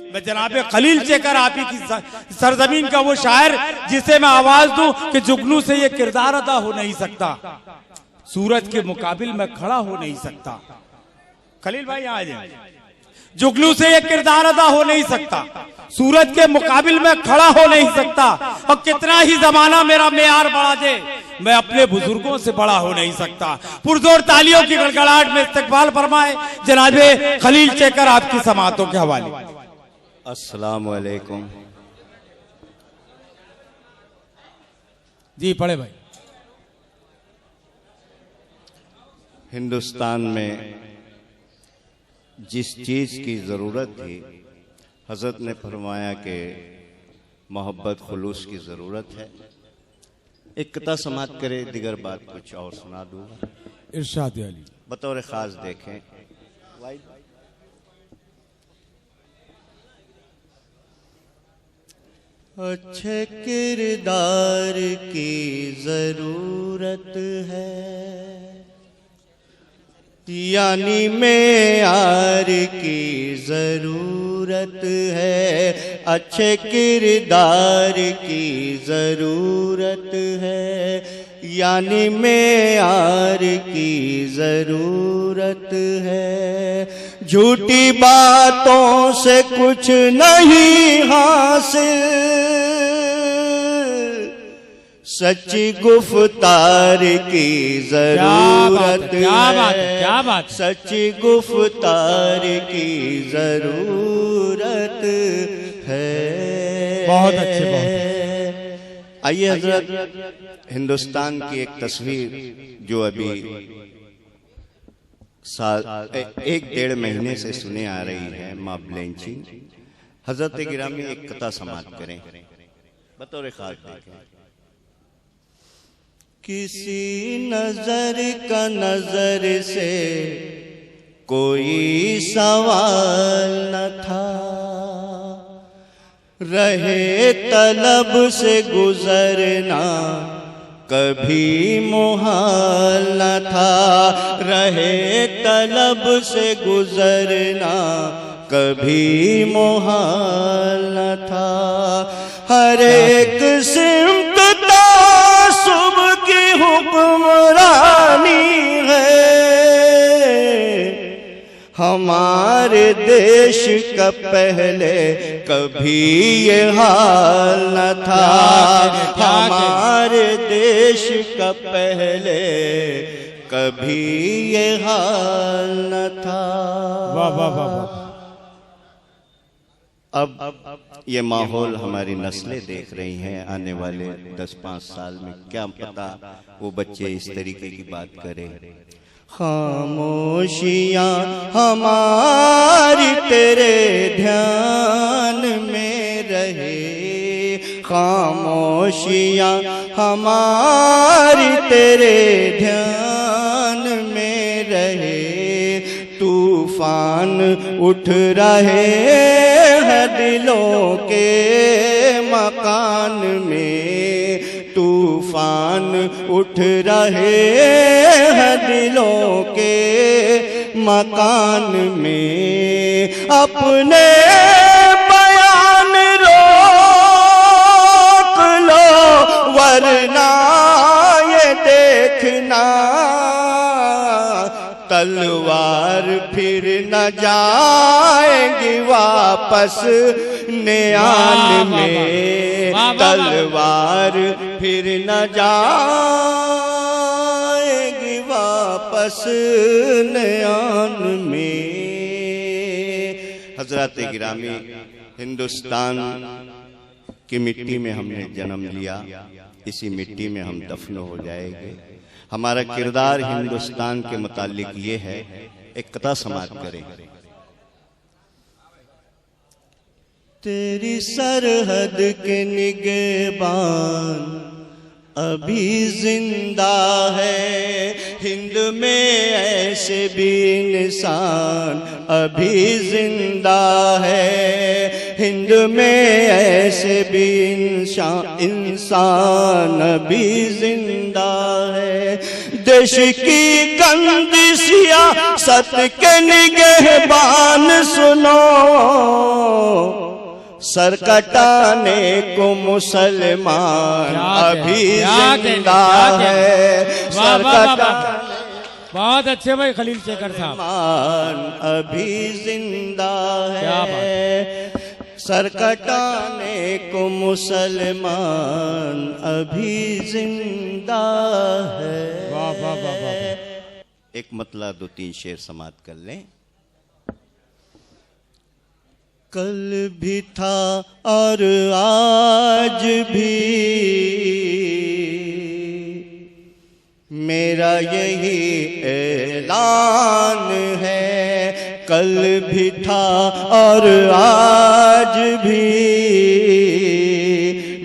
मैं जनाबे खलील चेकर आप ही की सरजमीन का वो शायर जिसे मैं आवाज दूं कि जुगनू से ये किरदार अदा हो नहीं सकता, सूरज के मुकाबिल में खड़ा हो नहीं सकता। खलील भाई आ जाए। जुगनू से ये किरदार अदा हो नहीं सकता, सूरज के मुकाबिल में खड़ा हो नहीं सकता, और कितना ही जमाना मेरा मेयार बढ़ा दे मैं अपने बुजुर्गों से बड़ा हो नहीं सकता। पुरजोर तालियों की गड़गड़ाहट में इस्तकबाल फरमाए जनाबे खलील चेकर आपकी समातों के हवाले। अस्सलाम वालेकुम। जी पढ़े भाई। हिंदुस्तान में जिस चीज की जरूरत थी हजरत ने फरमाया कि मोहब्बत खुलूस की जरूरत है। एक कता समात करे, दिगर बात कुछ और सुना दूंगा। इरशाद अली बतौर खास देखें। अच्छे किरदार की जरूरत है, यानी मेयार की जरूरत है। अच्छे किरदार की जरूरत है, यानी मेयार की जरूरत है। झूठी बातों से कुछ नहीं हासिल, सच्ची गुफ्तार की जरूरत है। क्या बात। सच्ची गुफ्तार की जरूरत है। बहुत अच्छे, बहुत। आइए हजरत, हिंदुस्तान की एक तस्वीर जो अभी एक डेढ़ महीने से सुने आ रही है, माँ ब्लेंचिंग। हजरत गिरामी एक कथा समाप्त करें, बतौर खास देखें। किसी नजर का नजर से कोई सवाल न था, रहे तलब से गुजरना कभी मुहाल न था। रहे तलब से गुजरना कभी मुहाल न था। हर एक सिमत सुबह की हुक्मरानी है, हमारे देश का पहले कभी ये हाल न था। हमारे देश का पहले कभी ये हाल न था। वाह वाह वाह। अब ये माहौल हमारी नस्लें देख रही हैं, आने वाले 10-5 साल में क्या पता वो बच्चे इस तरीके की बात करें। खामोशियां हमारी तेरे ध्यान में रहे, खामोशियां हमारी तेरे ध्यान में रहे। तूफान उठ रहे हैं दिलों के मकान में, तूफान उठ रहे हैं दिलों के मकान में। अपने बयान रोक लो वरना ये देखना तलवार फिर न जाएगी वापस नियान में। तलवार फिर न जाएगी वापस नियान में। हजरत गिरामी, हिंदुस्तान की मिट्टी में हमने जन्म लिया, इसी मिट्टी में हम दफन हो जाएंगे। हमारा किरदार हिंदुस्तान के मुतालिक ये है। एक कथा समाप्त करें। तेरी सरहद के निगहबान अभी जिंदा है, हिंद में ऐसे भी इंसान अभी जिंदा है। हिंद में ऐसे भी इंसान अभी जिंदा है। देश की कंदिसिया सत के निगहबान सुनो, सर कटाने को मुसलमान अभी जिंदा है। सर कटाने बहुत अच्छे भाई खलील शेखर साहब, अभी जिंदा है। सर कटाने को मुसलमान अभी जिंदा है। वाह वाह वाह वाह। एक मतला दो तीन शेर समाप्त कर लें। कल भी था और आज भी मेरा यही ऐलान है। कल भी था और आज भी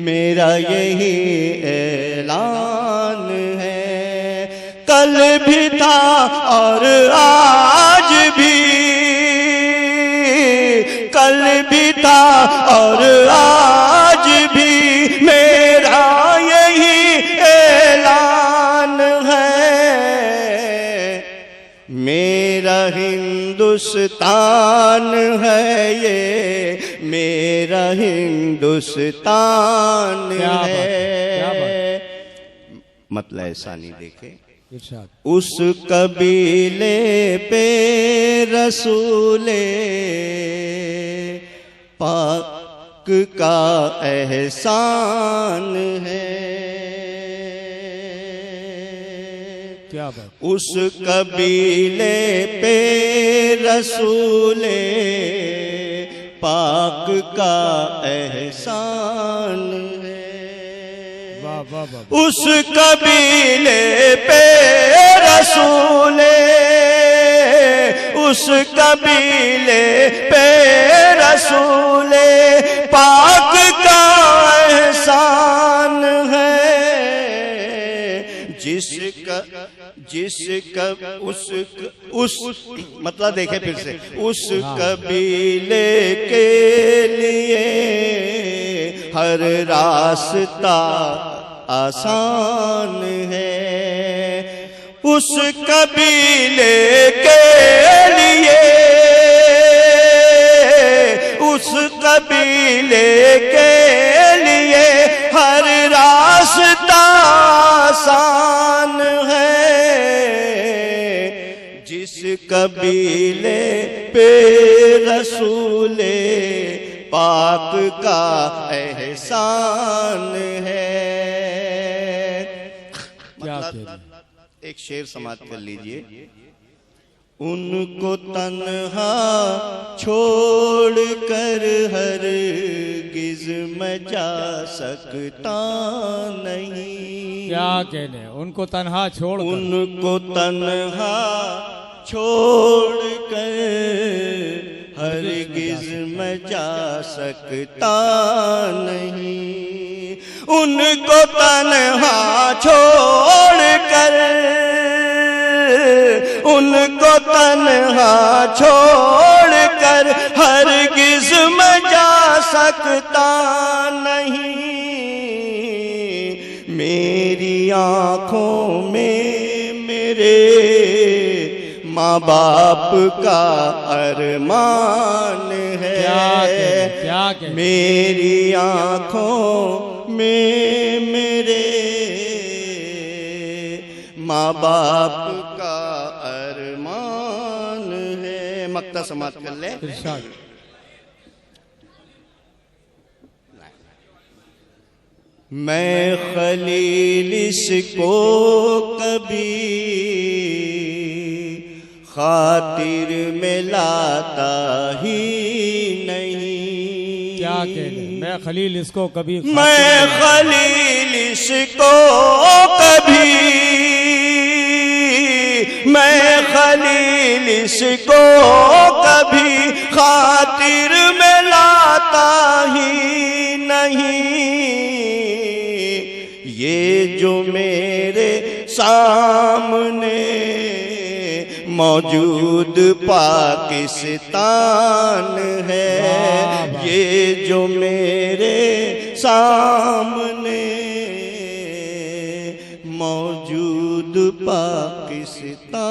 मेरा यही ऐलान है। कल भी था और आज भी, कल भी था और आज भी मेरा यही ऐलान है। मेरा हिंदुस्तान है ये, मेरा हिंदुस्तान है। मतलब ऐसा नहीं देखे। उस कबीले पे रसूले पाक का एहसान है। क्या बात। उस कबीले पे रसूले पाक का एहसान है। उस कबीले पे रसूले, उस कबीले पे रसूले पाक का एहसान है। जिसका उस मतलब देखे फिर से, उस कबीले के लिए हर रास्ता आसान है। उस कबीले के लिए, उस कबीले के लिए हर रास्ता आसान है। जिस कबीले पे रसूले पाक का एहसान है। एक शेर समाप्त कर लीजिए। उनको तन्हा छोड़ कर हरगिज़ मैं जा सकता नहीं। क्या कहने, उनको तन्हा छोड़, उनको तन्हा छोड़ कर हरगिज़ मैं जा सकता नहीं। उनको तन्हा छोड़ कर, उनको तन्हा छोड़ कर हरगिज़ मैं जा सकता नहीं। मेरी आँखों में मेरे माँ बाप का अरमान है। क्या कहने। मेरी आँखों में मेरे माँ बाप का अरमान है। मक्ता समाप्त कर ले। मैं खलील इसको कभी खातिर में लाता ही नहीं। क्या कहने, मैं खलील इसको कभी, मैं खलील इसको कभी, मैं खलील इसको कभी खातिर में लाता ही नहीं। ये जो मेरे सामने मौजूद पाकिस्तान है, ये जो मेरे सामने मौजूद पाकिस्तान